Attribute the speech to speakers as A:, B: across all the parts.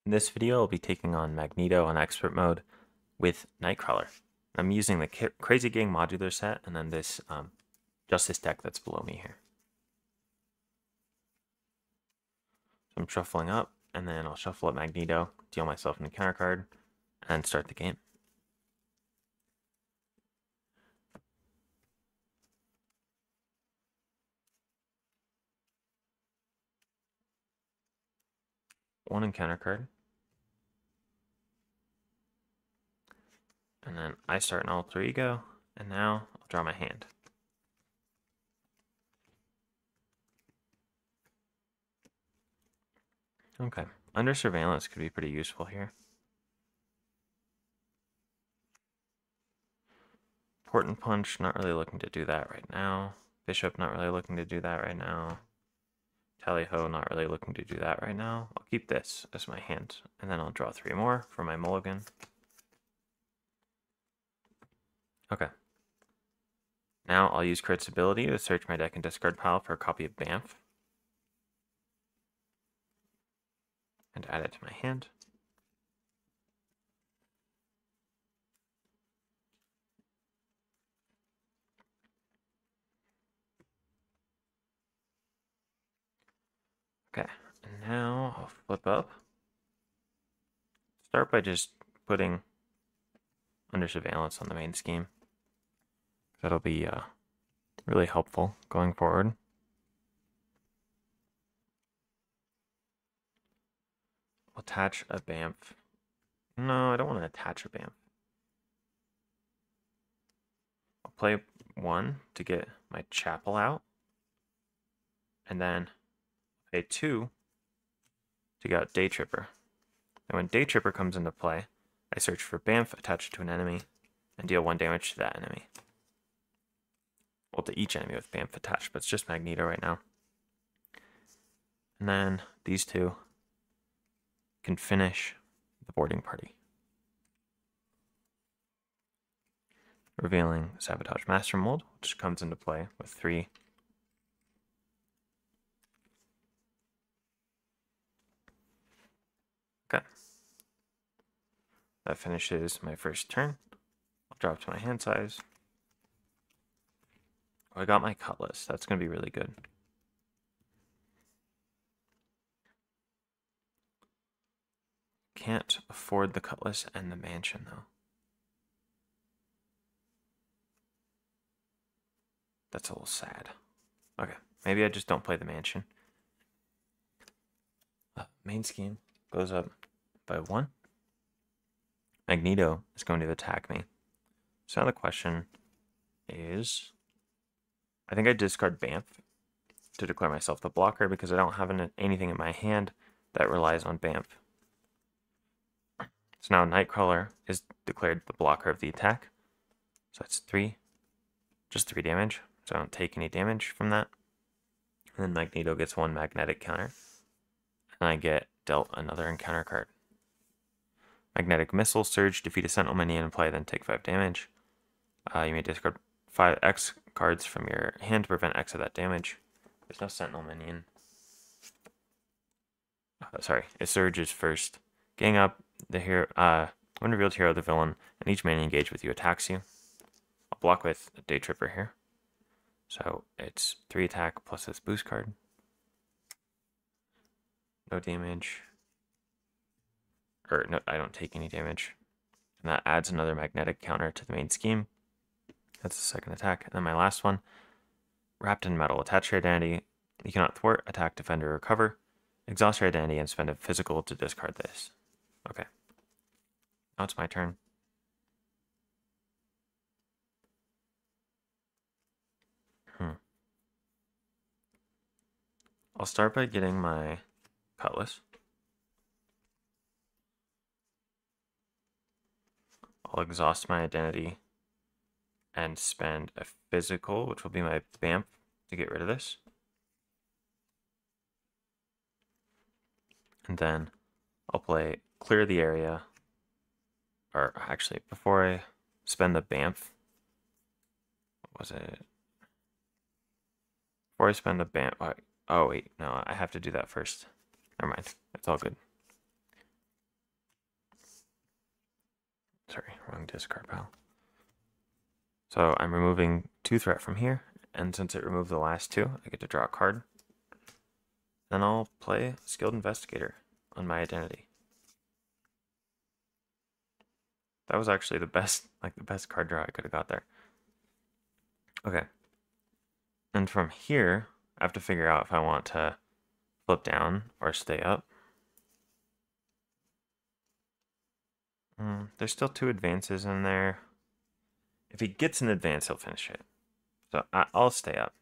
A: In this video, I'll be taking on Magneto on expert mode with Nightcrawler. I'm using the Crazy Gang modular set and then this Justice deck that's below me here. So I'm shuffling up, and then I'll shuffle up Magneto, deal myself an encounter card, and start the game. One encounter card. And then I start an alter ego, and now I'll draw my hand. Okay, under surveillance could be pretty useful here. Important punch, not really looking to do that right now. Bishop, not really looking to do that right now. Tally-ho, not really looking to do that right now. I'll keep this as my hand, and then I'll draw 3 more for my mulligan. Okay. Now I'll use Kurt's ability to search my deck and discard pile for a copy of Bamf. And add it to my hand. Okay, and now I'll flip up. Start by just putting under surveillance on the main scheme. That'll be really helpful going forward. I'll attach a Bamf. No, I don't want to attach a Bamf. I'll play 1 to get my Chapel out, and then play 2 to get Day Tripper. And when Day Tripper comes into play, I search for Bamf attached to an enemy and deal 1 damage to that enemy. Well, to each enemy with Bamf attached, but it's just Magneto right now. And then these 2 can finish the boarding party. Revealing Sabotage Master Mold, which comes into play with 3. Okay. That finishes my first turn. I'll drop to my hand size. Oh, I got my Cutlass. That's going to be really good. Can't afford the Cutlass and the Mansion, though. That's a little sad. Okay, maybe I just don't play the Mansion. Main scheme goes up by 1. Magneto is going to attack me. So now the question is, I think I discard Bamf to declare myself the blocker because I don't have anything in my hand that relies on Bamf. So now Nightcrawler is declared the blocker of the attack. So that's 3. Just 3 damage. So I don't take any damage from that. And then Magneto gets 1 magnetic counter. And I get dealt another encounter card. Magnetic Missile, Surge, defeat a Sentinel minion and play, then take 5 damage. You may discard 5 X cards from your hand to prevent X of that damage. There's no Sentinel minion. Sorry, a Surge is first. Gang up, the hero, when revealed hero, the villain, and each minion engaged with you attacks you. I'll block with a Day Tripper here. So it's 3 attack plus this boost card. No damage. Or no, I don't take any damage. And that adds another magnetic counter to the main scheme. That's the second attack. And then my last one. Wrapped in metal. Attach your identity. You cannot thwart, attack, defend, or recover. Exhaust your identity and spend a physical to discard this. Okay. Now it's my turn. I'll start by getting my Cutlass. I'll exhaust my identity and spend a physical, which will be my Bamf, to get rid of this. And then I'll play Clear the Area. Or actually, before I spend the Bamf, what was it? Before I spend the Bamf, oh wait, no, I have to do that first. Never mind, it's all good. wrong discard pile. So I'm removing 2 threat from here, and since it removed the last 2, I get to draw a card. Then I'll play Skilled Investigator on my identity. That was actually the best card draw I could have got there. Okay. And from here, I have to figure out if I want to flip down or stay up. There's still 2 advances in there. If he gets an advance, he'll finish it. So I'll stay up.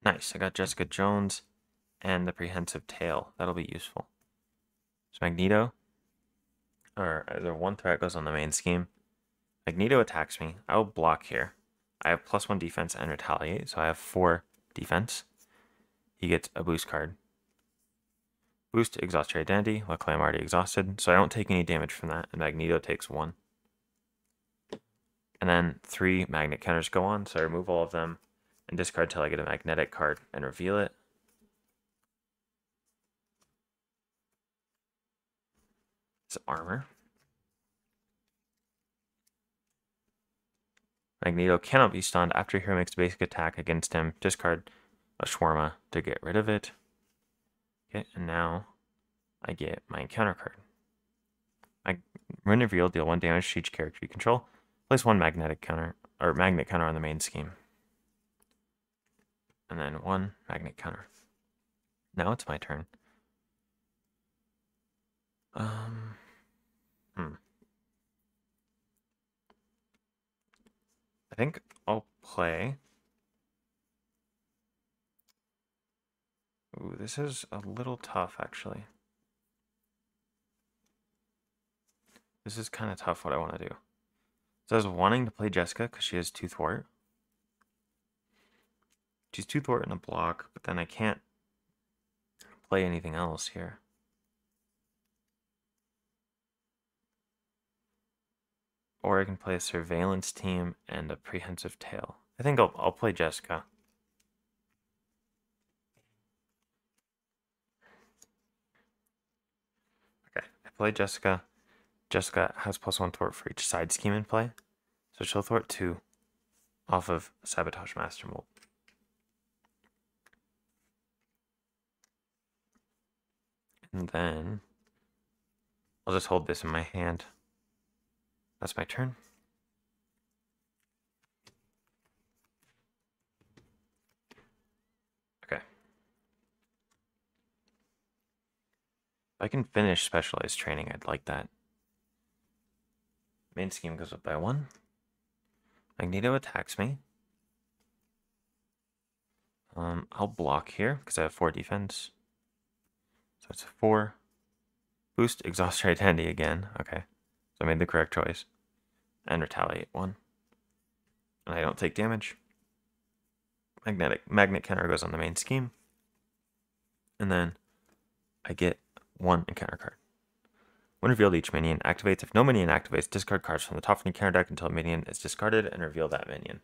A: Nice, I got Jessica Jones and the Prehensive Tail. That'll be useful. So Magneto, or either 1 threat goes on the main scheme. Magneto attacks me. I will block here. I have +1 defense and retaliate, so I have 4 defense. He gets a boost card. Boost, exhaust your identity. Luckily, I'm already exhausted, so I don't take any damage from that, and Magneto takes 1. And then 3 magnet counters go on, so I remove all of them and discard till I get a magnetic card and reveal it. It's armor. Magneto cannot be stunned. After a hero makes a basic attack against him, discard a shawarma to get rid of it. Okay, and now I get my encounter card. When revealed, deal 1 damage to each character you control. Place 1 magnetic counter or magnet counter on the main scheme. And then 1 magnet counter. Now it's my turn. I think I'll play. Ooh, this is a little tough, actually. This is kind of tough what I want to do. So I was wanting to play Jessica because she has 2 thwart. She's 2 thwart in a block, but then I can't play anything else here. Or I can play a surveillance team and a prehensive tail. I think I'll play Jessica. Okay, I play Jessica. Jessica has +1 thwart for each side scheme in play. So she'll thwart 2 off of Sabotage Master Mold. And then I'll just hold this in my hand. That's my turn. Okay. If I can finish specialized training, I'd like that. Main scheme goes up by 1. Magneto attacks me. I'll block here because I have 4 defense. So it's 4. Boost, exhaust your identity again. Okay. So I made the correct choice. And retaliate 1. And I don't take damage. Magnet counter goes on the main scheme. And then I get 1 encounter card. When revealed, each minion activates. If no minion activates, discard cards from the top of your counter deck until a minion is discarded and reveal that minion.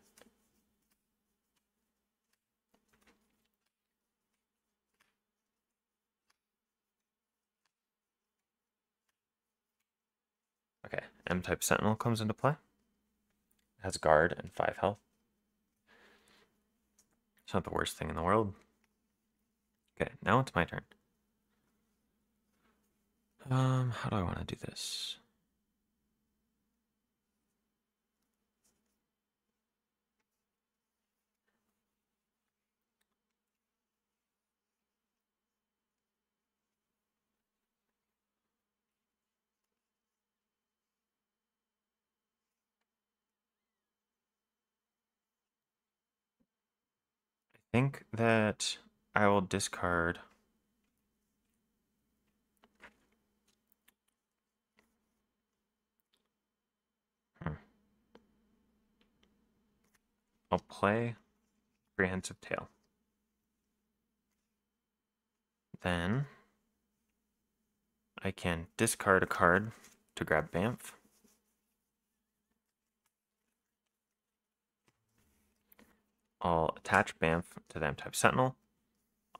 A: Okay, M-type Sentinel comes into play. It has guard and 5 health. It's not the worst thing in the world. Okay, now it's my turn. How do I want to do this? I think that I will discard I'll play Prehensive Tail. Then I can discard a card to grab Bamf. I'll attach Bamf to the M-type Sentinel.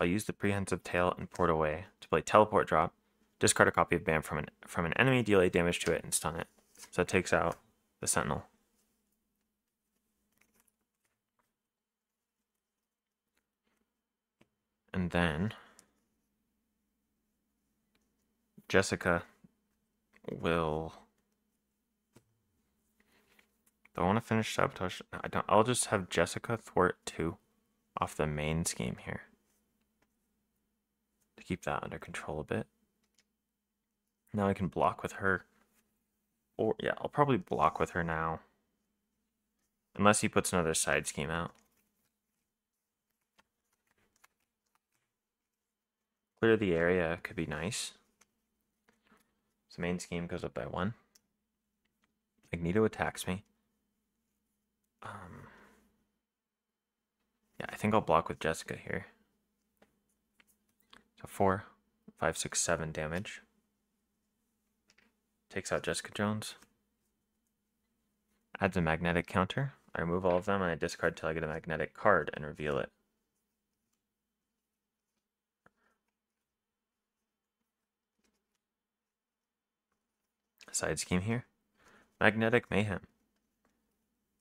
A: I'll use the Prehensive Tail and Port Away to play Teleport Drop. Discard a copy of BAM from an enemy, deal 8 damage to it, and stun it. So it takes out the Sentinel. And then Jessica will... Do I want to finish Sabotage? No, I don't. I'll just have Jessica thwart 2 off the main scheme here to keep that under control a bit. Now I can block with her. Or, yeah, I'll probably block with her now. Unless he puts another side scheme out. Clear the area could be nice. So main scheme goes up by 1. Magneto attacks me. Yeah, I think I'll block with Jessica here. So 4, 5, 6, 7 damage. Takes out Jessica Jones. Adds a magnetic counter. I remove all of them and I discard till I get a magnetic card and reveal it. Side scheme here. Magnetic Mayhem.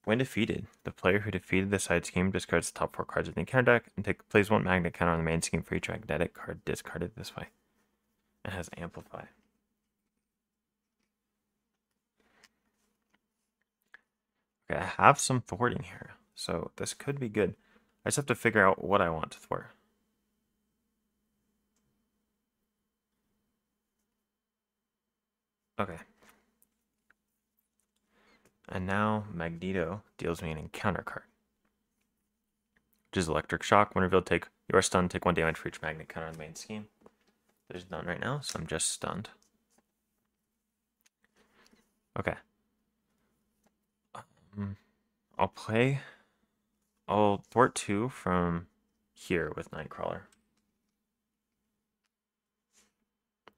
A: When defeated, the player who defeated the side scheme discards the top 4 cards of the encounter deck and plays 1 magnet counter on the main scheme for each magnetic card discarded this way. It has Amplify. Okay, I have some thwarting here, so this could be good. I just have to figure out what I want to thwart. Okay. And now Magneto deals me an encounter card, which is Electric Shock. When revealed, you are stunned, take 1 damage for each magnet counter on the main scheme. There's none right now, so I'm just stunned. Okay. I'll thwart 2 from here with Nightcrawler.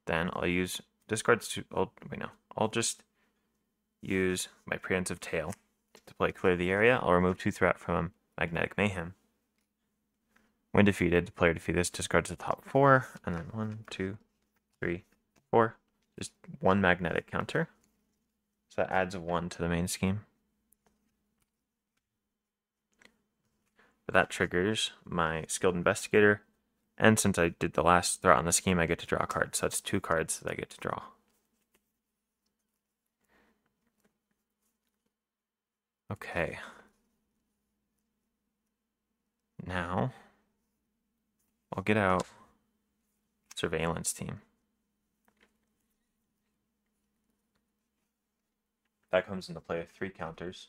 A: Then I'll use discards to. I'll just use my Prehensive Tail to play Clear the Area. I'll remove 2 threat from Magnetic Mayhem. When defeated, the player defeated this discards the top 4, and then 1, 2, 3, 4. Just 1 magnetic counter. So that adds 1 to the main scheme. But that triggers my Skilled Investigator, and since I did the last threat on the scheme, I get to draw a card. So that's 2 cards that I get to draw. Okay. Now, I'll get out Surveillance Team. That comes into play with 3 counters.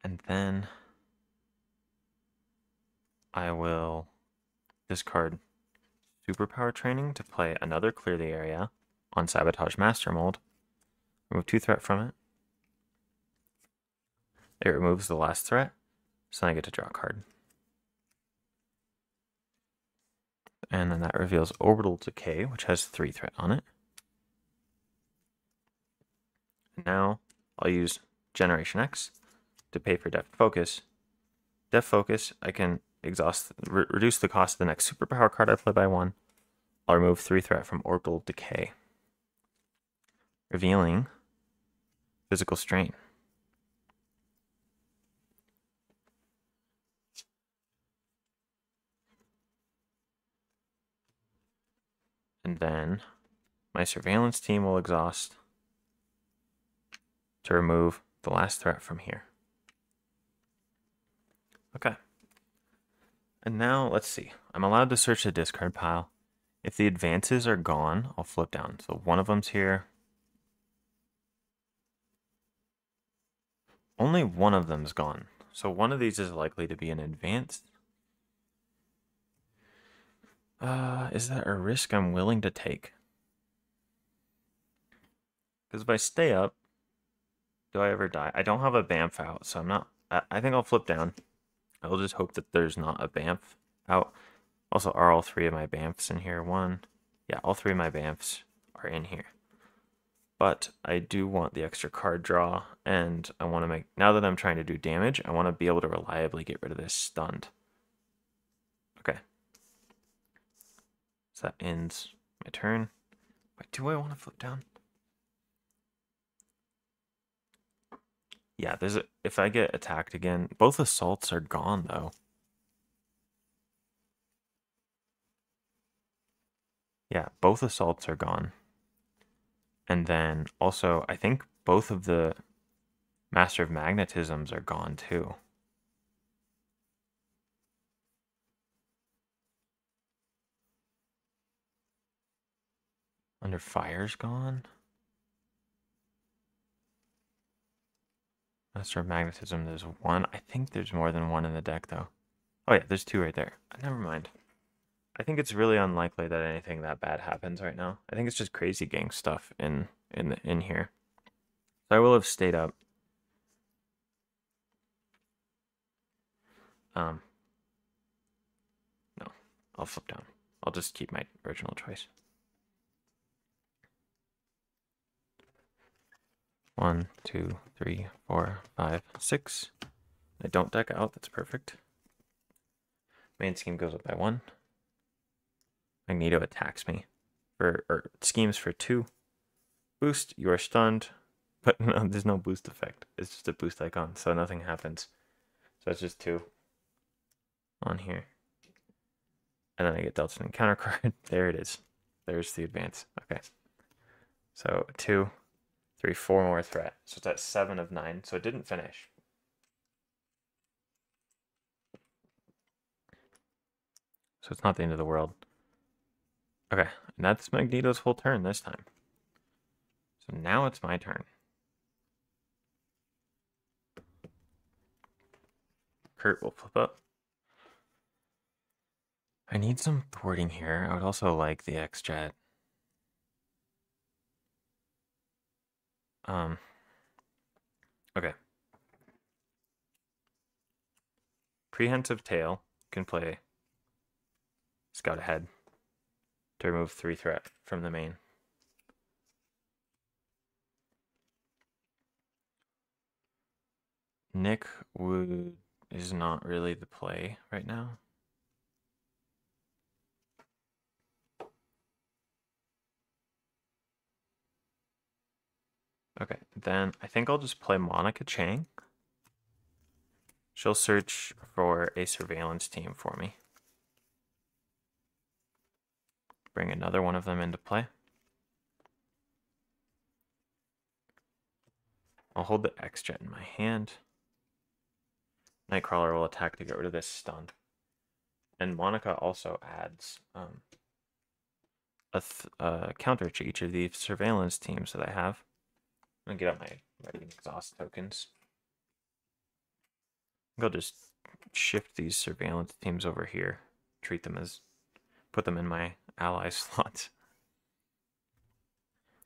A: And then I will discard Superpower Training to play another Clear the Area on Sabotage Master Mold. Remove 2 threat from it. It removes the last threat, so then I get to draw a card. And then that reveals Orbital Decay, which has 3 threat on it. And now I'll use Generation X to pay for Deft Focus. Deft Focus, I can reduce the cost of the next superpower card I play by 1. I'll remove 3 threat from Orbital Decay, revealing Physical Strain. And then my Surveillance Team will exhaust to remove the last threat from here. Okay. And now, let's see. I'm allowed to search the discard pile. If the advances are gone, I'll flip down. So one of them's here. Only one of them's gone. So one of these is likely to be an advance. Is that a risk I'm willing to take? Because if I stay up, do I ever die? I don't have a Bamf out, so I'm not... I think I'll flip down. I'll just hope that there's not a Bamf out. Also, are all 3 of my Bamfs in here? 1. Yeah, all 3 of my Bamfs are in here. but I do want the extra card draw, and I want to make, now that I'm trying to do damage, I want to be able to reliably get rid of this stunned. Okay. So that ends my turn. Wait, do I want to flip down? Yeah, if I get attacked again, both assaults are gone though. Yeah, both assaults are gone. And then also, I think both of the Master of Magnetisms are gone too. Under Fire's gone. Master of Magnetism, there's one. I think there's more than one in the deck though. Oh yeah, there's two right there. Never mind. I think it's really unlikely that anything that bad happens right now. I think it's just crazy gang stuff in here. So I will have stayed up. No, I'll flip down. I'll just keep my original choice. 1, 2, 3, 4, 5, 6. I don't deck out. That's perfect. Main scheme goes up by 1. Magneto attacks me or schemes for 2. Boost, you are stunned, but no, there's no boost effect. It's just a boost icon, so nothing happens. So it's just 2 on here. And then I get dealt an encounter card. There it is. There's the advance. Okay. So 2, 3, 4 more threat. So it's at 7 of 9. So it didn't finish. So it's not the end of the world. Okay, and that's Magneto's whole turn this time. So now it's my turn. Kurt will flip up. I need some thwarting here. I would also like the X-Jet. Okay. Prehensive Tail can play Scout Ahead to remove 3 threat from the main. Nick is not really the play right now. Okay, then I think I'll just play Monica Chang. She'll search for a surveillance team for me. Bring another one of them into play. I'll hold the X-Jet in my hand. Nightcrawler will attack to get rid of this stun. And Monica also adds a counter to each of the surveillance teams that I have. I'm going to get out my ready exhaust tokens. I'll just shift these surveillance teams over here. Treat them as, put them in my ally slots.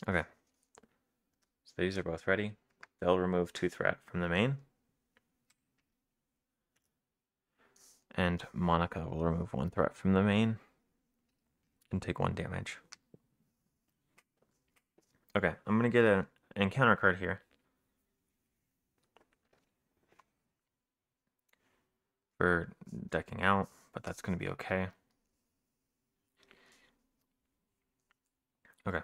A: Okay. So these are both ready. They'll remove 2 threat from the main. And Monica will remove 1 threat from the main and take 1 damage. Okay, I'm going to get an encounter card here. For decking out, but that's going to be okay. Okay.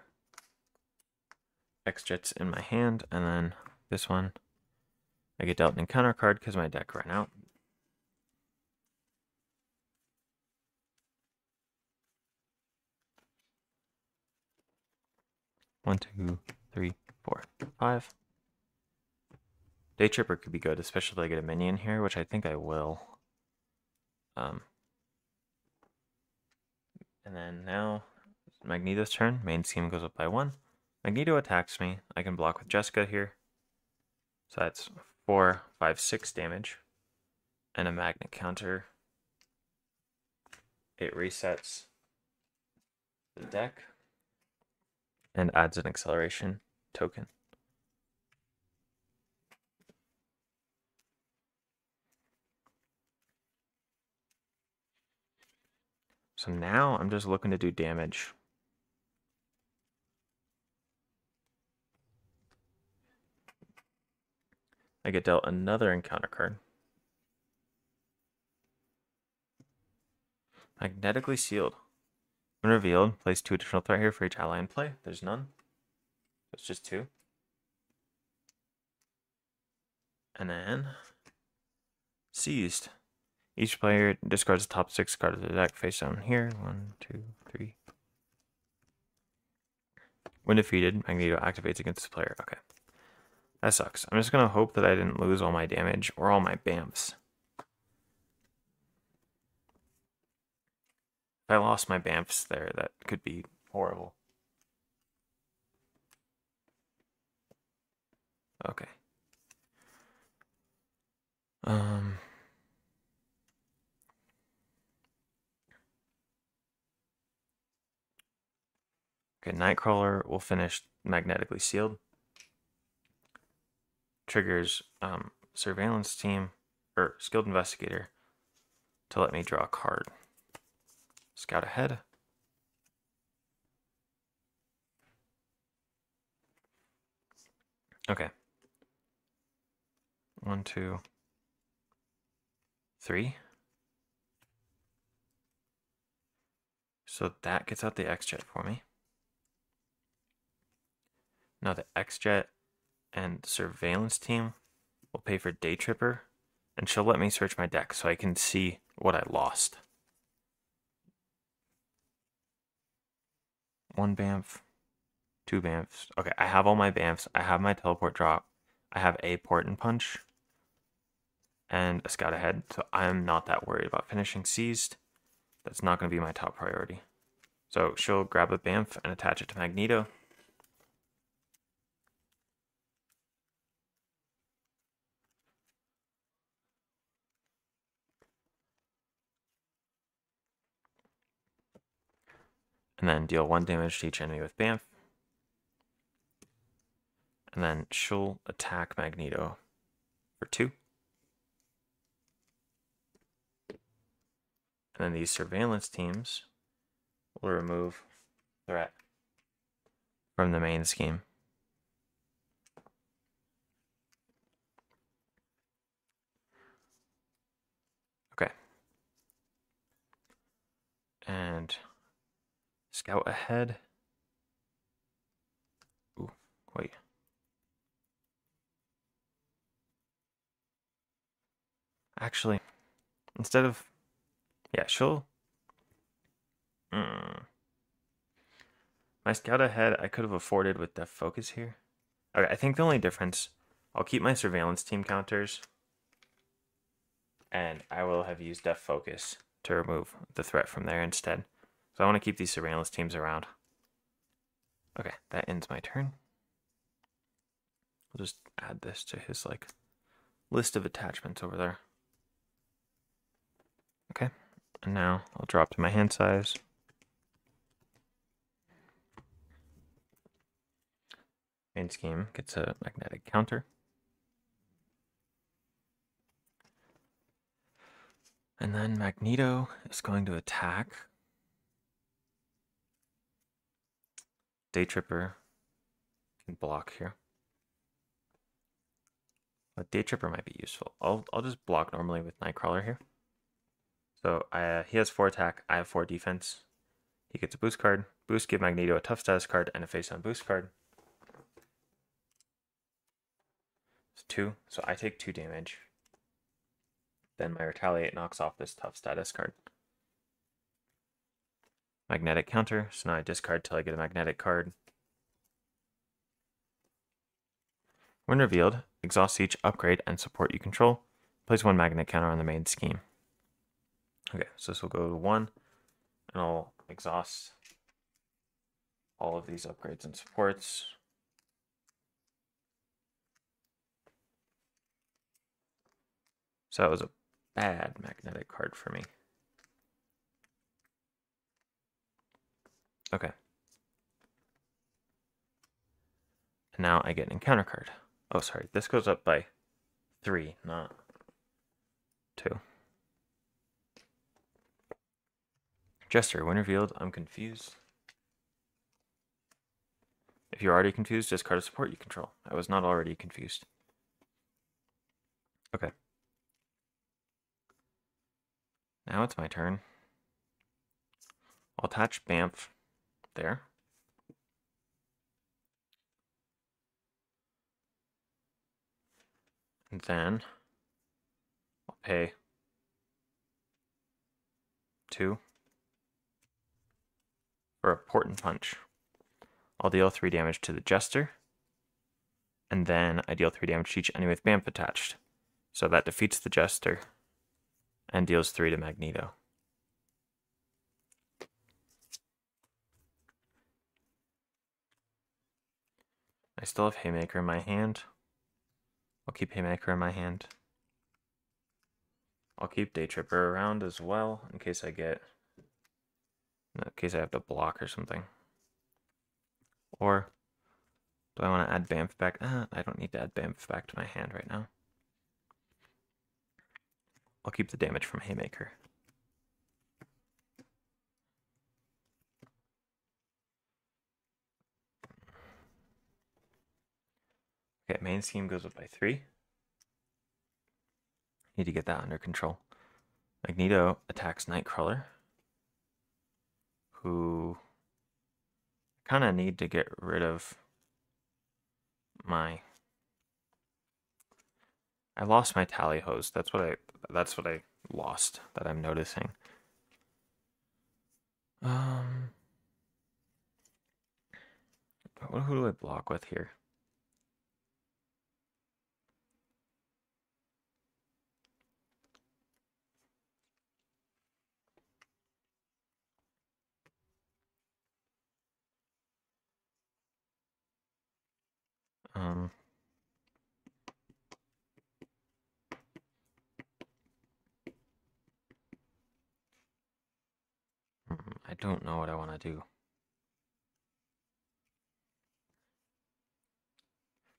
A: X-Jet's in my hand, and then this one, I get dealt an encounter card because my deck ran out. One, 2, 3, 4, 5. Day Tripper could be good, especially if I get a minion here, which I think I will. And then now, Magneto's turn. Main scheme goes up by 1. Magneto attacks me. I can block with Jessica here. So that's 4, 5, 6 damage. And a magnet counter. It resets the deck. And adds an acceleration token. So now I'm just looking to do damage. I get dealt another encounter card. Magnetically sealed. When revealed, place 2 additional threat here for each ally in play. There's none. It's just 2. And then seized. Each player discards the top 6 cards of the deck face down here. 1, 2, 3. When defeated, Magneto activates against this player. Okay. That sucks. I'm just going to hope that I didn't lose all my damage or all my BAMFs. If I lost my BAMFs there, that could be horrible. Okay. Okay, Nightcrawler will finish magnetically sealed. Triggers surveillance team or skilled investigator to let me draw a card. Scout ahead. Okay. 1, 2, 3. So that gets out the X-Jet for me. Now the X-Jet and surveillance team will pay for Day Tripper, and she'll let me search my deck so I can see what I lost. 1 BAMF, 2 BAMFs. Okay, I have all my BAMFs. I have my teleport drop. I have a port and punch and a scout ahead, so I'm not that worried about finishing seized. That's not going to be my top priority. So she'll grab a BAMF and attach it to Magneto. And then deal 1 damage to each enemy with BAMF. And then she'll attack Magneto for 2. And then these surveillance teams will remove threat from the main scheme. Okay. And scout ahead. Ooh, wait. Actually, instead of... Yeah, she'll... My scout ahead, I could have afforded with Def Focus here. Okay, I think the only difference... I'll keep my surveillance team counters. And I will have used Def Focus to remove the threat from there instead. So I want to keep these surveillance teams around. Okay, that ends my turn. I'll just add this to his like list of attachments over there. Okay, and now I'll drop to my hand size. Main scheme gets a magnetic counter. And then Magneto is going to attack. Day Tripper can block here. But Day Tripper might be useful. I'll just block normally with Nightcrawler here. So he has 4 attack, I have 4 defense. He gets a boost card. Boost give Magneto a tough status card and a face-down boost card. It's 2, so I take 2 damage. Then my Retaliate knocks off this tough status card. Magnetic counter, so now I discard till I get a magnetic card. When revealed, exhaust each upgrade and support you control. Place 1 magnet counter on the main scheme. Okay, so this will go to 1, and I'll exhaust all of these upgrades and supports. So that was a bad magnetic card for me. Okay. And now I get an encounter card. Oh, sorry. This goes up by 3, not 2. Jester, when revealed, I'm confused. If you're already confused, discard a support you control. I was not already confused. Okay. Now it's my turn. I'll attach Bamf there. And then I'll pay 2 for a Portent Punch. I'll deal 3 damage to the Jester. And then I deal 3 damage to each enemy with Bamf attached. So that defeats the Jester and deals 3 to Magneto. I still have Haymaker in my hand. I'll keep Haymaker in my hand. I'll keep Day Tripper around as well in case I have to block or something. Or do I want to add Bamf back? I don't need to add Bamf back to my hand right now. I'll keep the damage from Haymaker. Okay, main scheme goes up by 3. Need to get that under control. Magneto attacks Nightcrawler, who kind of need to get rid of my... I lost my tally hose. That's what I lost that I'm noticing. Who do I block with here? I don't know what I want to do.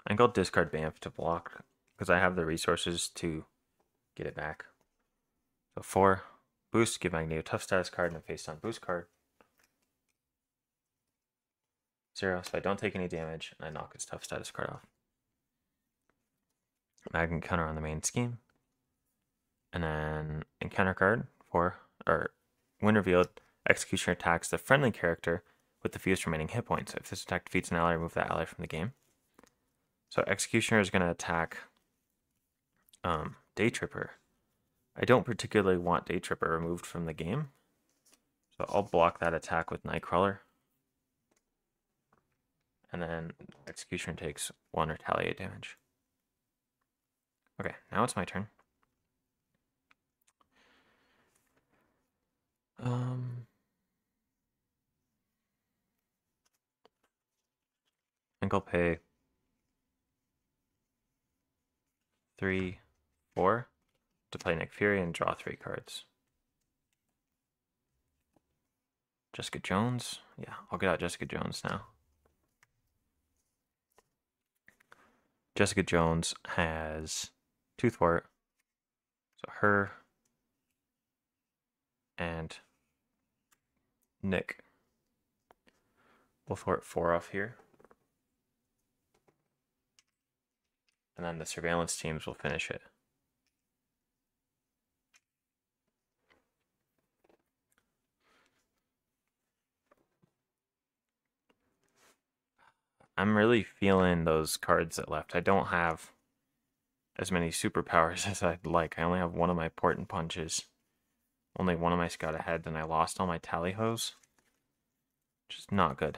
A: I think I'll discard Bamf to block because I have the resources to get it back. So 4 boost, give Magneto tough status card and a face down boost card. 0, so I don't take any damage and I knock its tough status card off. Magnet counter on the main scheme. And then encounter card 4, or when revealed, Executioner attacks the friendly character with the fewest remaining hit points. If this attack defeats an ally, remove that ally from the game. So Executioner is going to attack Day Tripper. I don't particularly want Day Tripper removed from the game, so I'll block that attack with Nightcrawler. And then Executioner takes 1 retaliate damage. Okay, now it's my turn. I think I'll pay 3, 4 to play Nick Fury and draw 3 cards. Jessica Jones. Yeah, I'll get out Jessica Jones now. Jessica Jones has 2 thwart. So her and Nick will thwart 4 off here. And then the surveillance teams will finish it. I'm really feeling those cards that left. I don't have as many superpowers as I'd like. I only have 1 of my Portent Punches. Only 1 of my Scout Ahead, and I lost all my tally hose. Which is not good.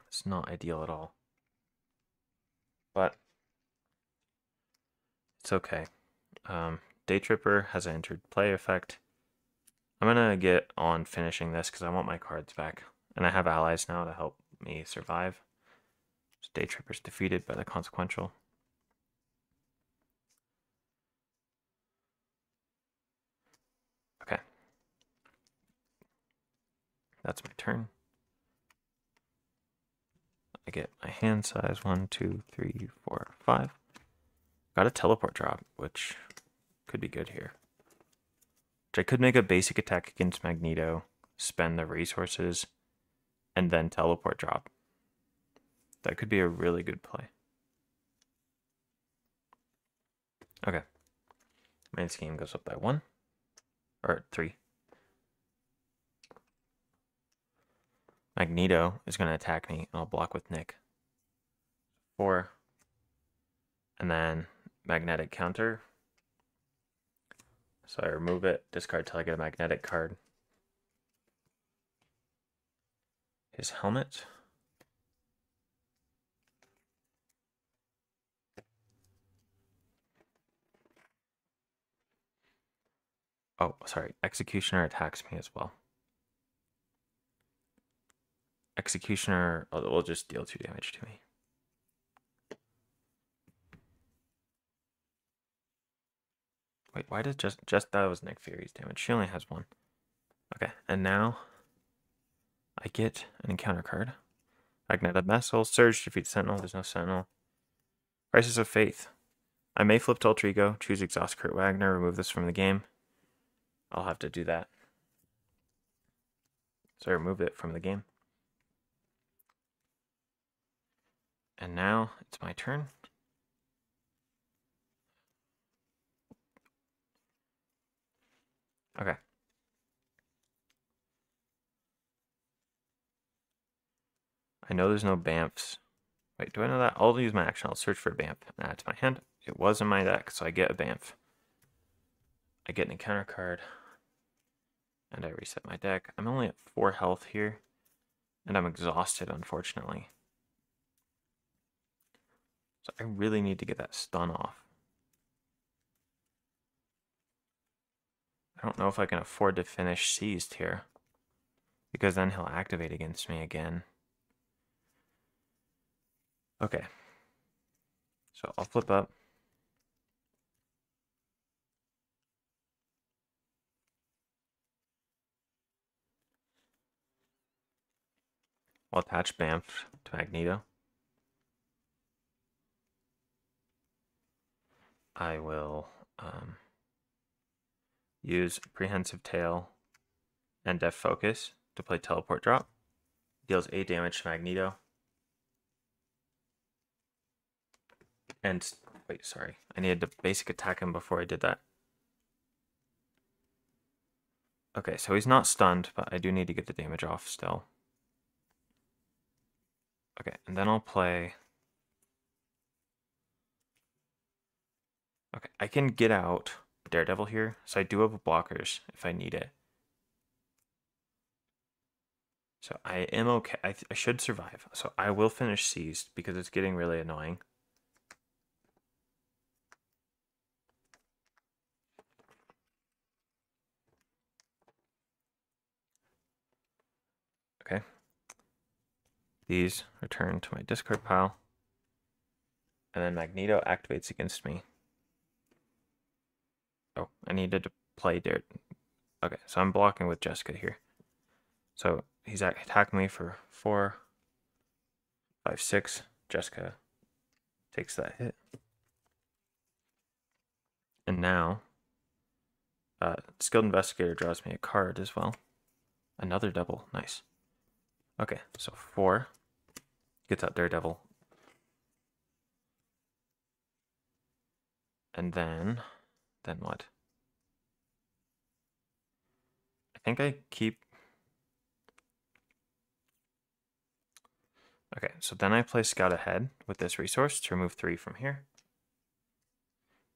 A: It's not ideal at all. But it's okay. Day Tripper has an entered play effect. I'm going to get on finishing this because I want my cards back. And I have allies now to help me survive. So Day Tripper's defeated by the consequential. Okay. That's my turn. I get my hand size 1, 2, 3, 4, 5. Got a teleport drop, which could be good here. Which I could make a basic attack against Magneto, spend the resources, and then teleport drop. That could be a really good play. Okay. Main scheme goes up by 1. Or 3. Magneto is going to attack me, and I'll block with Nick. 4. And then magnetic counter. So I remove it, discard till I get a magnetic card. His helmet. Oh, sorry. Executioner attacks me as well. Executioner will just deal 2 damage to me. Wait, why did just that was Nick Fury's damage? She only has 1. Okay, and now I get an encounter card. Magnetic Missile, Surge, defeat Sentinel. There's no Sentinel. Crisis of Faith. I may flip to Alter Ego, choose Exhaust Kurt Wagner, remove this from the game. I'll have to do that. So I remove it from the game. And now it's my turn. Okay. I know there's no Bamfs. Wait, do I know that? I'll use my action. I'll search for a Bamf and add to my hand. It was in my deck, so I get a Bamf. I get an encounter card. And I reset my deck. I'm only at 4 health here. And I'm exhausted, unfortunately. So I really need to get that stun off. I don't know if I can afford to finish seized here. Because then he'll activate against me again. Okay. So I'll flip up. I'll attach Bamf to Magneto. I will use Prehensive Tail and Def Focus to play Teleport Drop. Deals 8 damage to Magneto. And, wait, sorry. I needed to basic attack him before I did that. Okay, so he's not stunned, but I do need to get the damage off still. Okay, and then I'll play... Okay, I can get out Daredevil here, so I do have blockers if I need it. So I am okay. I should survive. So I will finish seized because it's getting really annoying. Okay. These return to my discard pile. And then Magneto activates against me. Oh, I needed to play Daredevil. Okay, so I'm blocking with Jessica here. So he's attacking me for 4, 5, 6. Jessica takes that hit. And now, Skilled Investigator draws me a card as well. Another double. Nice. Okay, so 4 gets out Daredevil. And then what? I think I keep... Okay, so then I play Scout Ahead with this resource to remove 3 from here.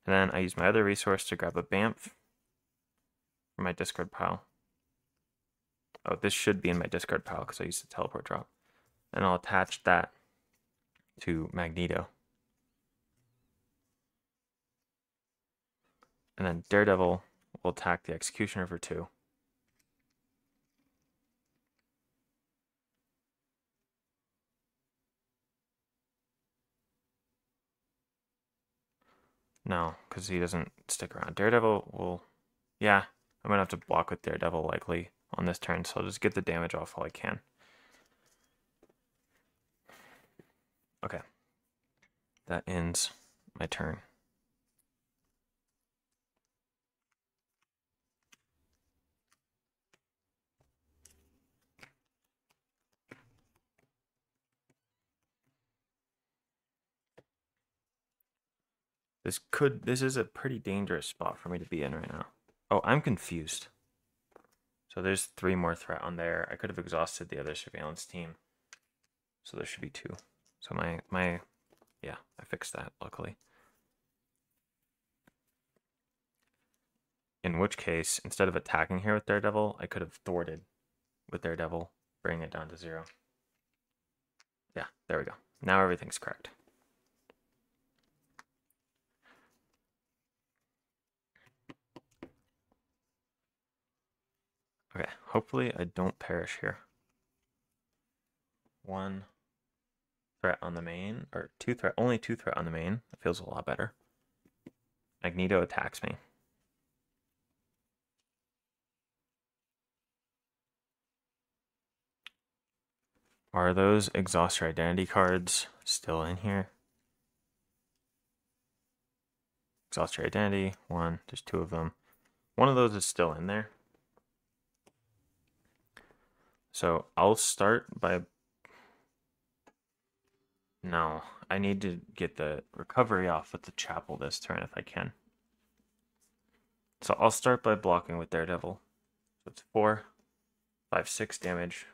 A: And then I use my other resource to grab a Bamf from my discard pile. Oh, this should be in my discard pile because I used the teleport drop. And I'll attach that to Magneto. And then Daredevil will attack the Executioner for 2. No, because he doesn't stick around. Daredevil will... Yeah, I'm going to have to block with Daredevil likely on this turn, so I'll just get the damage off while I can. Okay. That ends my turn. This is a pretty dangerous spot for me to be in right now. Oh, I'm confused. So there's 3 more threat on there. I could have exhausted the other surveillance team. So there should be 2. So yeah, I fixed that, luckily. In which case, instead of attacking here with Daredevil, I could have thwarted with Daredevil, bring it down to 0. Yeah, there we go. Now everything's correct. Okay, hopefully I don't perish here. 1 threat on the main, or only 2 threat on the main. It feels a lot better. Magneto attacks me. Are those exhaust your identity cards still in here? Exhaust your identity, 1, there's 2 of them. One of those is still in there. So I'll start by... No, I need to get the recovery off with the chapel this turn if I can. So I'll start by blocking with Daredevil. So it's 4, 5, 6 damage.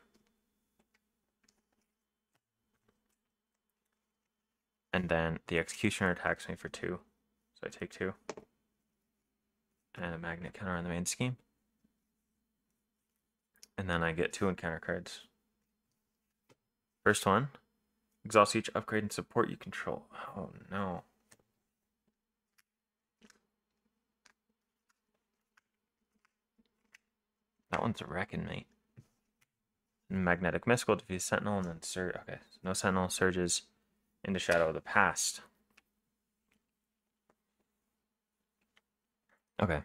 A: And then the Executioner attacks me for 2. So I take 2. And a magnet counter on the main scheme. And then I get 2 encounter cards. First one, exhaust each upgrade and support you control. Oh no. That one's wrecking me. Magnetic Missile defeats Sentinel and then Surge. Okay, so no Sentinel, surges into Shadow of the Past. Okay.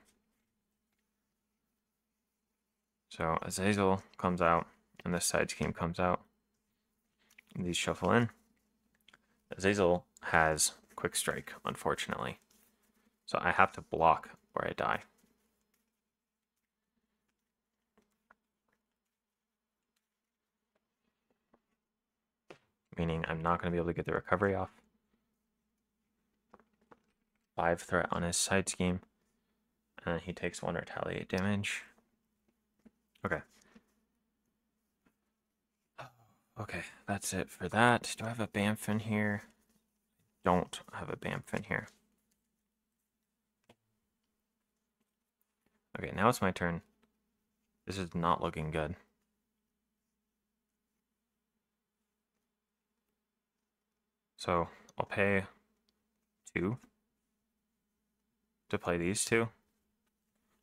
A: So Azazel comes out, and this side scheme comes out. And these shuffle in. Azazel has Quick Strike, unfortunately. So I have to block or I die. Meaning I'm not going to be able to get the recovery off. 5 threat on his side scheme. And he takes 1 retaliate damage. Okay. Okay, that's it for that. Do I have a Bamf in here? Don't have a Bamf in here. Okay, now it's my turn. This is not looking good. So I'll pay 2 to play these 2.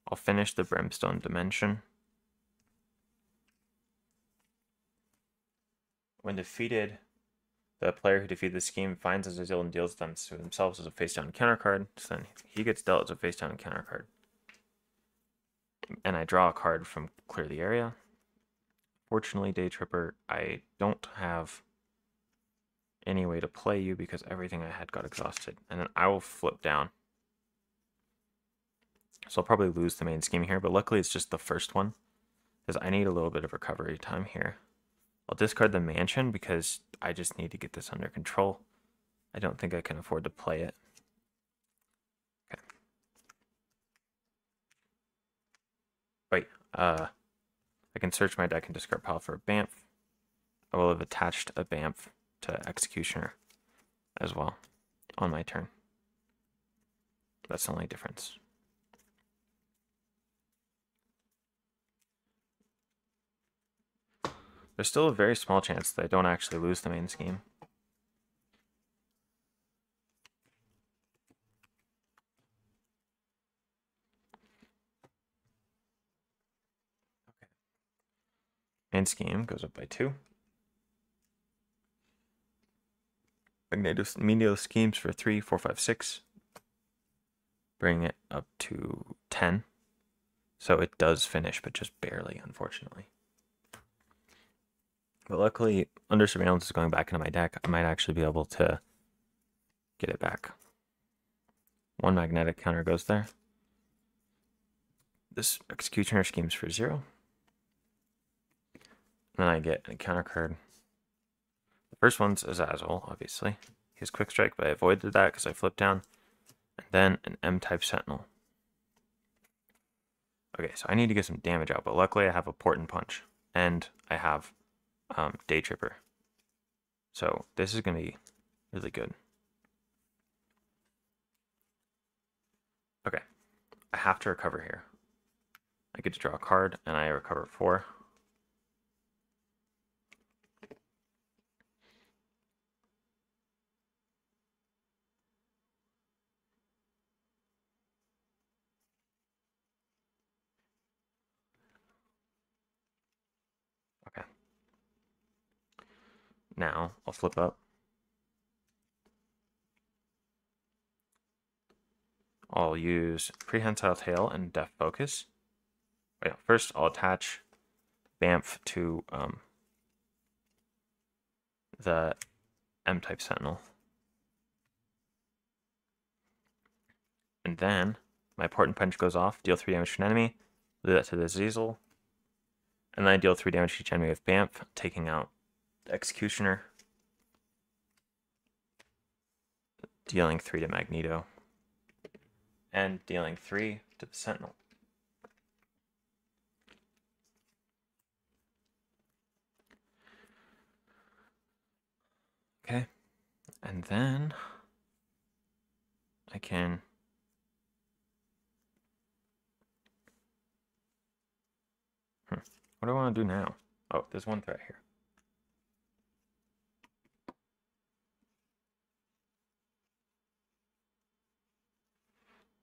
A: I'll finish the Brimstone Dimension. When defeated, the player who defeated the scheme finds Azazel and deals them to themselves as a face-down counter card. So then he gets dealt as a face-down counter card. And I draw a card from Clear the Area. Fortunately, Day Tripper, I don't have any way to play you because everything I had got exhausted. And then I will flip down. So I'll probably lose the main scheme here, but luckily it's just the first one, because I need a little bit of recovery time here. I'll discard the mansion because I just need to get this under control. I don't think I can afford to play it. Okay. Wait, I can search my deck and discard pile for a Bamf. I will have attached a Bamf to Executioner as well on my turn. That's the only difference. There's still a very small chance that I don't actually lose the main scheme. Okay. Main scheme goes up by 2. Magneto schemes for 3, 4, 5, 6. Bring it up to 10. So it does finish, but just barely, unfortunately. But luckily, Under Surveillance is going back into my deck. I might actually be able to get it back. 1 magnetic counter goes there. This Executioner schemes for 0. And then I get a counter card. The first one's Azazel, obviously. He has Quick Strike, but I avoided that because I flipped down. And then an M-type Sentinel. Okay, so I need to get some damage out, but luckily I have a Port and Punch. And I have Day Tripper. So this is going to be really good. Okay, I have to recover here. I get to draw a card, and I recover 4. Okay. Now, I'll flip up. I'll use Prehensile Tail and Def Focus. Wait, first, I'll attach Bamf to the M-type Sentinel. And then, my Port and Punch goes off, deal 3 damage to an enemy, do that to the Azazel, and then I deal 3 damage to each enemy with Bamf, taking out the Executioner, dealing 3 to Magneto, and dealing 3 to the Sentinel. Okay, and then I can what do I want to do now? Oh, there's one threat here.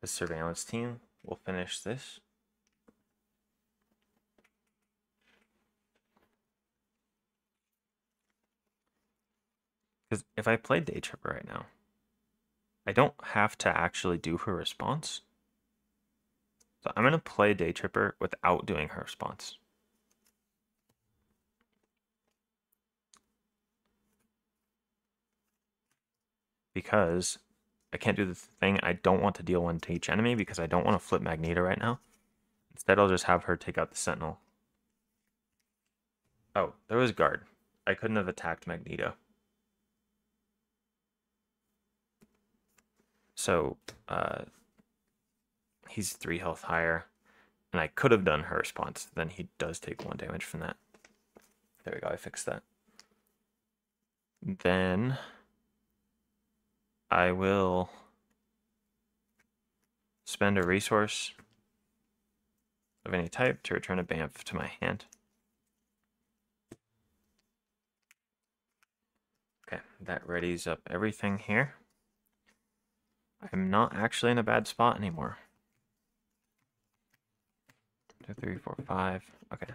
A: The surveillance team will finish this. Because if I play Day Tripper right now, I don't have to actually do her response. So I'm going to play Day Tripper without doing her response. Because I can't do the thing. I don't want to deal 1 to each enemy because I don't want to flip Magneto right now. Instead, I'll just have her take out the Sentinel. Oh, there was guard. I couldn't have attacked Magneto. So, he's 3 health higher. And I could have done her response. Then he does take 1 damage from that. There we go, I fixed that. Then I will spend a resource of any type to return a Bamf to my hand. Okay, that readies up everything here. I'm not actually in a bad spot anymore. 2, 3, 4, 5. Okay.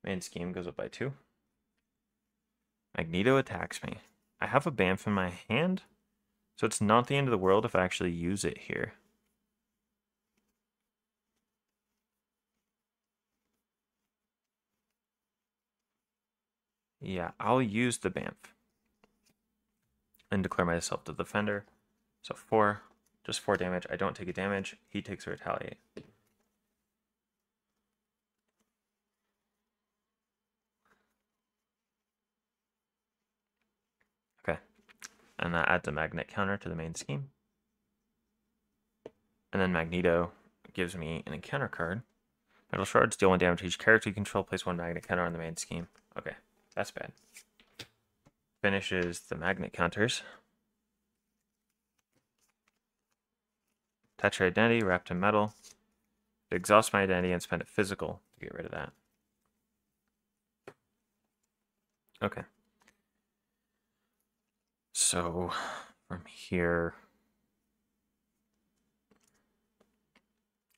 A: Main scheme goes up by 2. Magneto attacks me. I have a Bamf in my hand, so it's not the end of the world if I actually use it here. Yeah, I'll use the Bamf and declare myself the defender. So 4, just 4 damage. I don't take a damage. He takes a retaliate. Okay, and that adds a magnet counter to the main scheme. And then Magneto gives me an encounter card. Metal Shards deal 1 damage to each character you control. Place 1 magnet counter on the main scheme. Okay, that's bad. Finishes the magnet counters. Attach your identity, wrapped in metal. Exhaust my identity and spend a physical to get rid of that. Okay. So from here,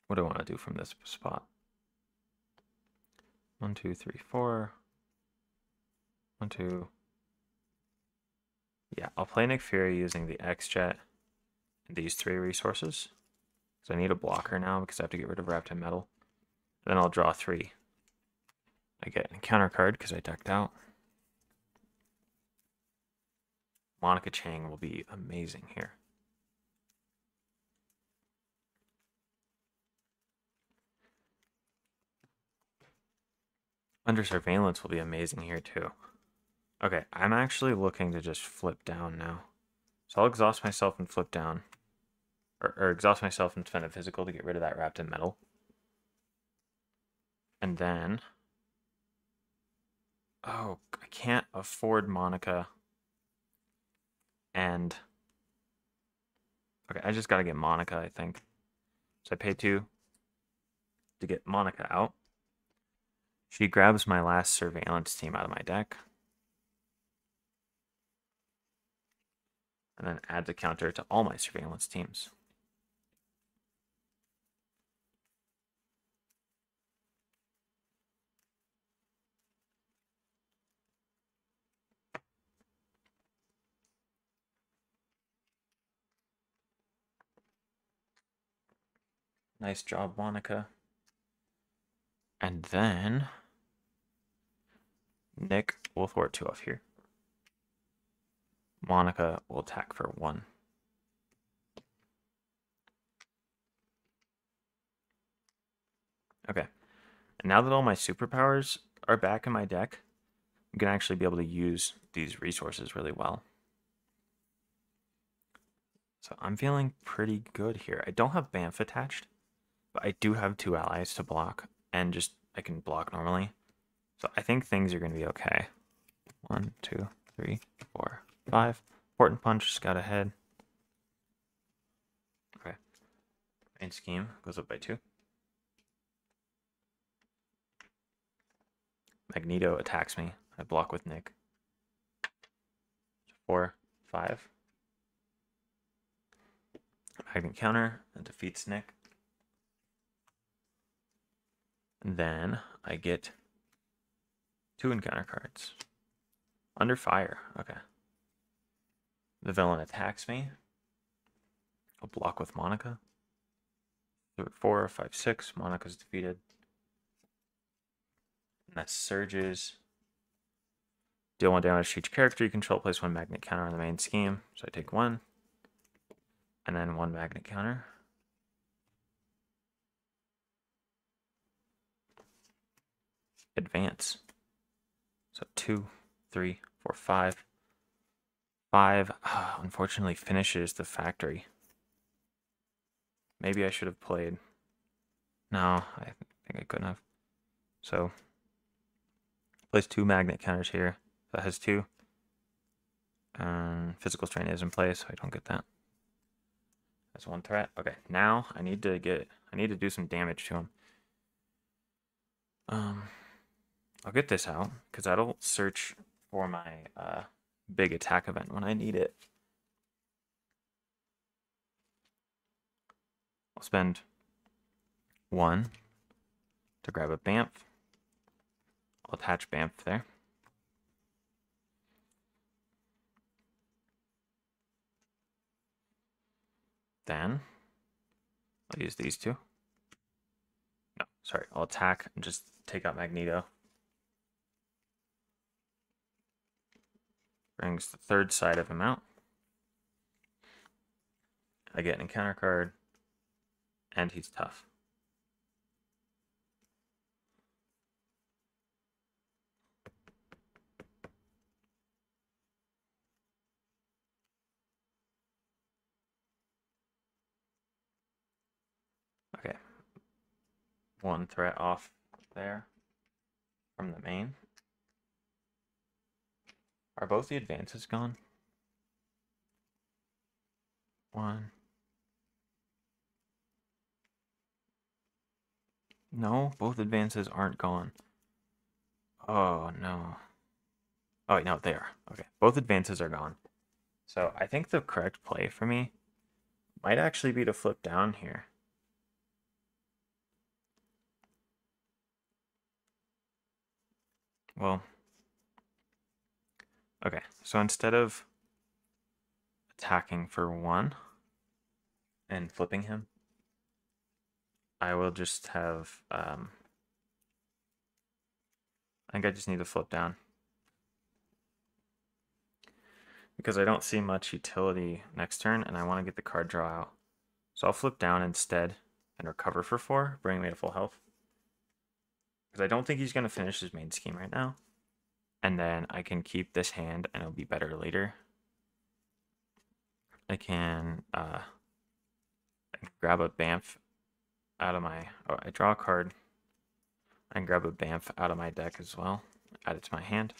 A: what do I want to do from this spot? 1, 2, 3, 4. 1, 2. Yeah, I'll play Nick Fury using the X-Jet and these 3 resources. So I need a blocker now because I have to get rid of Wrapped in Metal. And then I'll draw 3. I get an encounter card because I decked out. Monica Chang will be amazing here. Under Surveillance will be amazing here too. Okay, I'm actually looking to just flip down now. So I'll exhaust myself and flip down. Or exhaust myself and spend a physical to get rid of that wrapped in metal. And then... Oh, I can't afford Monica. And... Okay, I just gotta get Monica, I think. So I pay 2 to get Monica out. She grabs my last surveillance team out of my deck. And then adds a counter to all my surveillance teams. Nice job, Monica. And then Nick will thwart 2 off here. Monica will attack for 1. Okay. And now that all my superpowers are back in my deck, I'm going to actually be able to use these resources really well. So I'm feeling pretty good here. I don't have Bamf attached, but I do have 2 allies to block, and just I can block normally. So I think things are going to be okay. 1, 2, 3, 4, 5. Important punch, scout ahead. Okay. Main scheme goes up by 2. Magneto attacks me. I block with Nick. 4, 5. Magnet counter and defeats Nick. And then I get 2 encounter cards. Under fire. Okay. The villain attacks me. I'll block with Monica. 4, 5, 6. Monica's defeated. And that surges. Deal 1 damage to each character you control. Place 1 magnet counter on the main scheme. So I take 1. And then 1 magnet counter. Advance. So 2, 3, 4, 5. 5, unfortunately, finishes the factory. Maybe I should have played. No, I think I couldn't have. So, place 2 magnet counters here. That has 2. Physical strain is in place, so I don't get that. That's 1 threat. Okay, now I need to do some damage to him. I'll get this out, because that'll search for my big attack event when I need it. I'll spend 1 to grab a Bamf. I'll attach Bamf there. Then I'll use these 2. No, sorry, I'll attack and just take out Magneto. Brings the 3rd side of him out. I get an encounter card, and he's tough. Okay. 1 threat off there from the main. Are both the advances gone? 1. No, both advances aren't gone. Oh, no. Oh, wait, no, they are. Okay, both advances are gone. So I think the correct play for me might actually be to flip down here. Well, okay, so instead of attacking for 1 and flipping him, I will just have, I think I just need to flip down. Because I don't see much utility next turn, and I want to get the card draw out. So I'll flip down instead and recover for 4, bringing me to full health. Because I don't think he's going to finish his main scheme right now. And then I can keep this hand, and it'll be better later. I can grab a Bamf out of my... Oh, I draw a card. I can grab a Bamf out of my deck as well. Add it to my hand.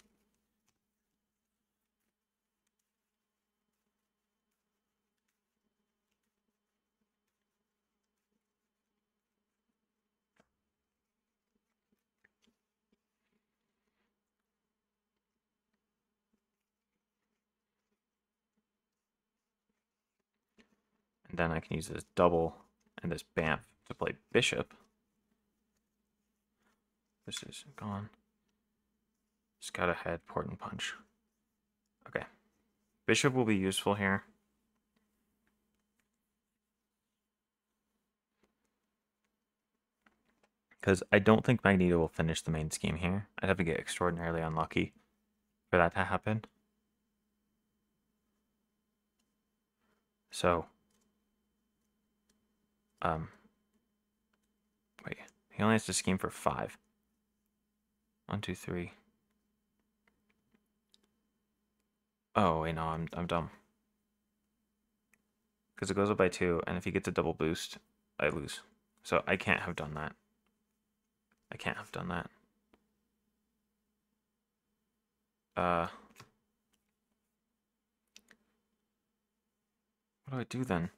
A: And then I can use this double and this Bamf to play Bishop. This is gone. Scout ahead, port and punch. Okay. Bishop will be useful here. Because I don't think Magneto will finish the main scheme here. I'd have to get extraordinarily unlucky for that to happen. So, wait, he only has to scheme for 5. 1, 2, 3. Oh, wait, no, I'm dumb. Because it goes up by 2, and if he gets a double boost, I lose. So I can't have done that. I can't have done that. What do I do then?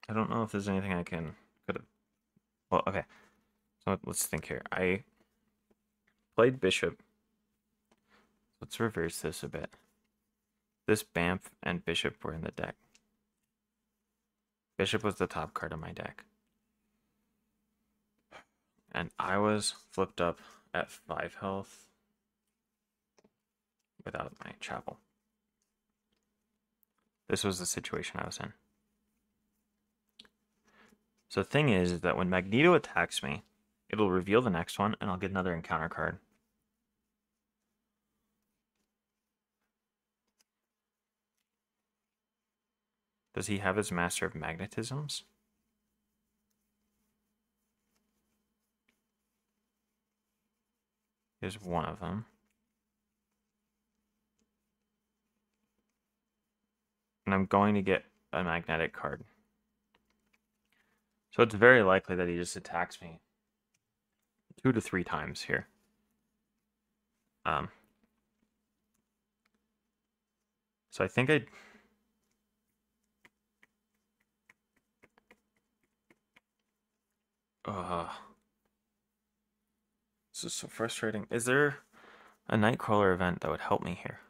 A: I don't know if there's anything I could have. Well, okay. So let's think here. I played Bishop. Let's reverse this a bit. This Bamf and Bishop were in the deck. Bishop was the top card of my deck. And I was flipped up at 5 health without my chapel. This was the situation I was in. So the thing is that when Magneto attacks me, it'll reveal the next one, and I'll get another encounter card. Does he have his Master of Magnetisms? Here's one of them. And I'm going to get a magnetic card. So it's very likely that he just attacks me 2 to 3 times here. So I think I'd... This is so frustrating. Is there a Nightcrawler event that would help me here?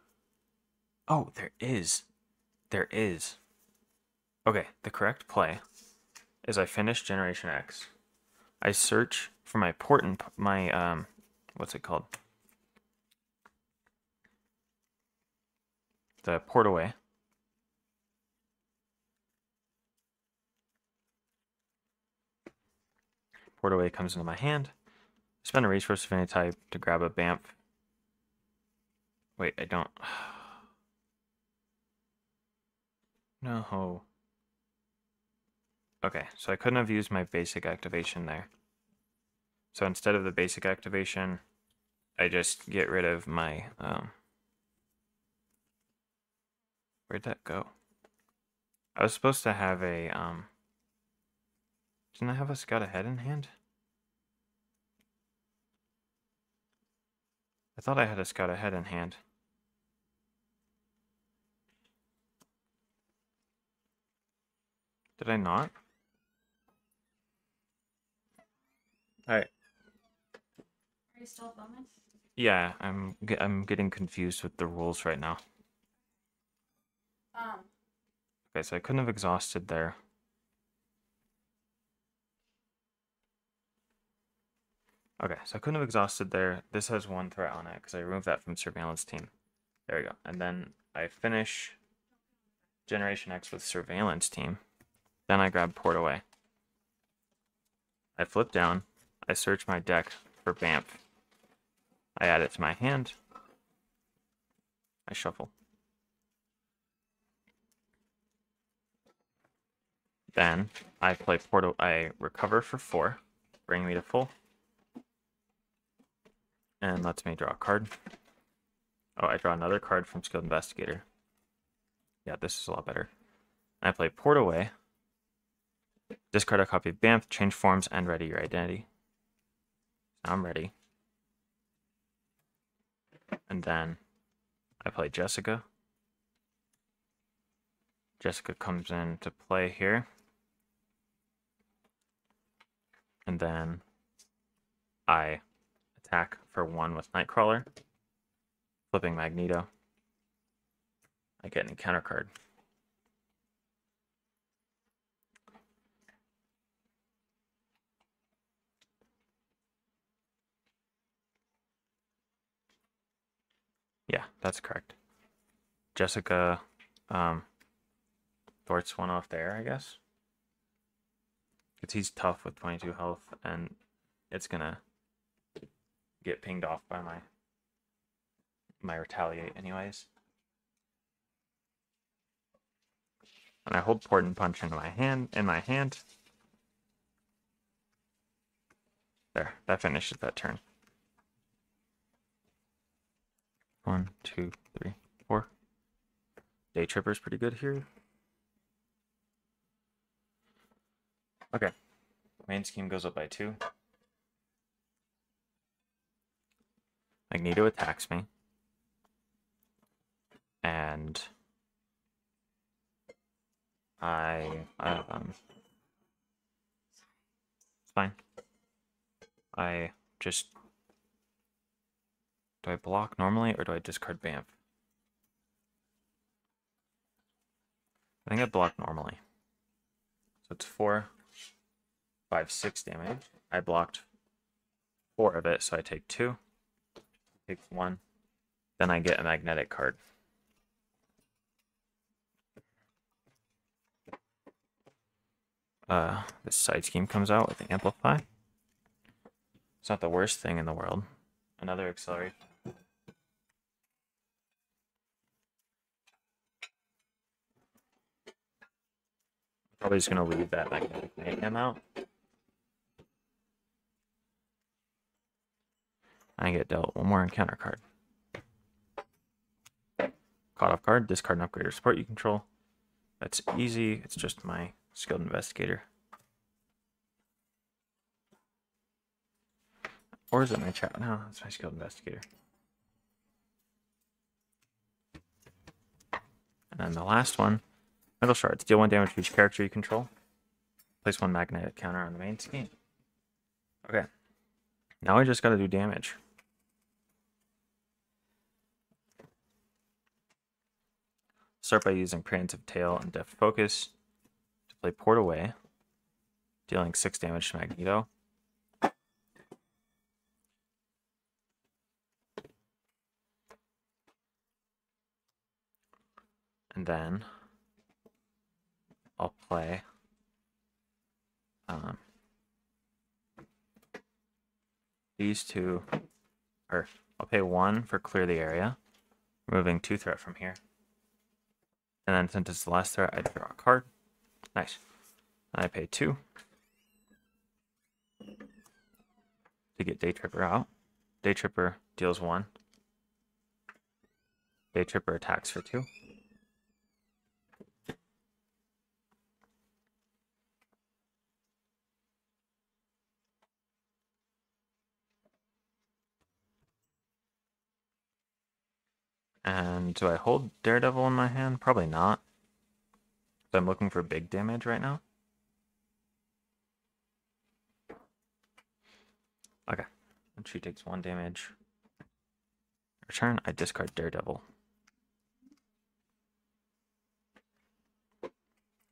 A: Oh, there is. There is. Okay, the correct play is I finish Generation X. I search for my port and my, what's it called? The port away. Port away comes into my hand. Spend a resource of any type to grab a Bamf. Wait, I don't. No. Okay, so I couldn't have used my basic activation there. So instead of the basic activation, I just get rid of my, where'd that go? I was supposed to have a, didn't I have a Scout Ahead in hand? I thought I had a Scout Ahead in hand. Did I not? Alright.
B: Are you still filming?
A: Yeah, I'm getting confused with the rules right now. Okay, so I couldn't have exhausted there. Okay, so I couldn't have exhausted there. This has 1 threat on it because I removed that from Surveillance Team. There we go. And then I finish Generation X with Surveillance Team. Then I grab Port Away. I flip down. I search my deck for Bamf. I add it to my hand. I shuffle. Then I play Portal. I recover for 4, bring me to full, and lets me draw a card. Oh, I draw another card from Skilled Investigator. Yeah, this is a lot better. I play Port Away. Discard a copy of Bamf, change forms, and ready your identity. Now I'm ready. And then I play Jessica. Jessica comes into play here. And then I attack for 1 with Nightcrawler. Flipping Magneto. I get an encounter card. Yeah, that's correct. Jessica thwarts 1 off there, I guess. Because he's tough with 22 health, and it's gonna get pinged off by my retaliate anyways. And I hold Port and Punch in my hand. There, that finishes that turn. 1, 2, 3, 4. Day Tripper's pretty good here. Okay. Main scheme goes up by 2. Magneto attacks me. And it's fine. I just, do I block normally or do I discard Bamf? I think I block normally. So it's 4, 5, 6 damage. I blocked 4 of it, so I take 2. Take 1. Then I get a magnetic card. This side scheme comes out with Amplify. It's not the worst thing in the world. Another Accelerate. Probably just going to leave that Magnetic Mayhem out. I get dealt 1 more encounter card. Caught off guard, discard and upgrade your support you control. That's easy. It's just my Skilled Investigator. Or is it my chat? No, it's my Skilled Investigator. And then the last one, Metal Shards. Deal 1 damage to each character you control. Place 1 magnetic counter on the main scheme. Okay. Now I just gotta do damage. Start by using Preemptive Tail and Deft Focus to play Port Away, dealing 6 damage to Magneto. And then I'll play these 2, or I'll pay 1 for Clear the Area, removing 2 threat from here. And then since it's the last threat, I draw a card. Nice. And I pay 2 to get Day Tripper out. Day Tripper deals 1. Day Tripper attacks for 2. And do I hold Daredevil in my hand? Probably not. So I'm looking for big damage right now. Okay. And she takes 1 damage. Return, I discard Daredevil.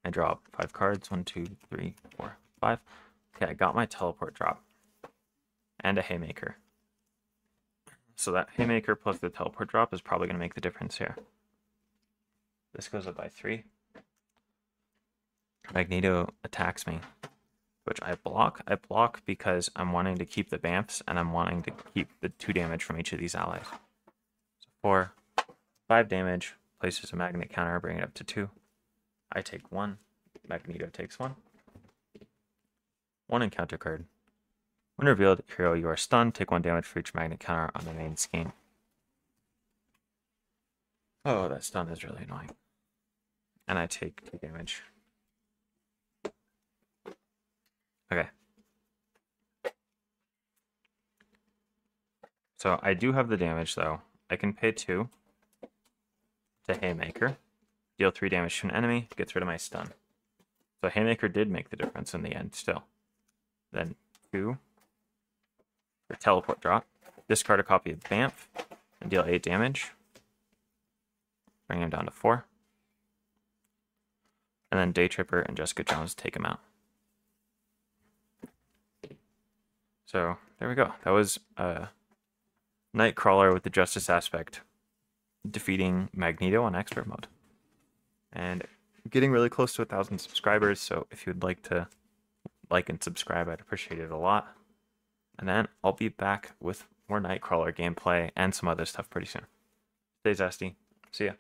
A: I draw 5 cards. 1, 2, 3, 4, 5. Okay, I got my teleport drop. And a Haymaker. So that Haymaker plus the teleport drop is probably going to make the difference here. This goes up by 3. Magneto attacks me. which I block. I block because I'm wanting to keep the Bamfs, and I'm wanting to keep the 2 damage from each of these allies. So 4, 5 damage, places a magnet counter, bring it up to 2. I take 1, Magneto takes 1. 1 encounter card. When revealed, hero, you are stunned. Take 1 damage for each magnet counter on the main scheme. Oh, that stun is really annoying. And I take 2 damage. Okay. So I do have the damage, though. I can pay 2 to Haymaker. Deal 3 damage to an enemy. Gets rid of my stun. So Haymaker did make the difference in the end, still. Then 2 for teleport drop. Discard a copy of Bamf and deal 8 damage. Bring him down to 4. And then Day Tripper and Jessica Jones take him out. So there we go. That was Nightcrawler with the Justice aspect defeating Magneto on Expert Mode. And getting really close to 1,000 subscribers, so if you'd like to like and subscribe, I'd appreciate it a lot. And then I'll be back with more Nightcrawler gameplay and some other stuff pretty soon. Stay zesty. See ya.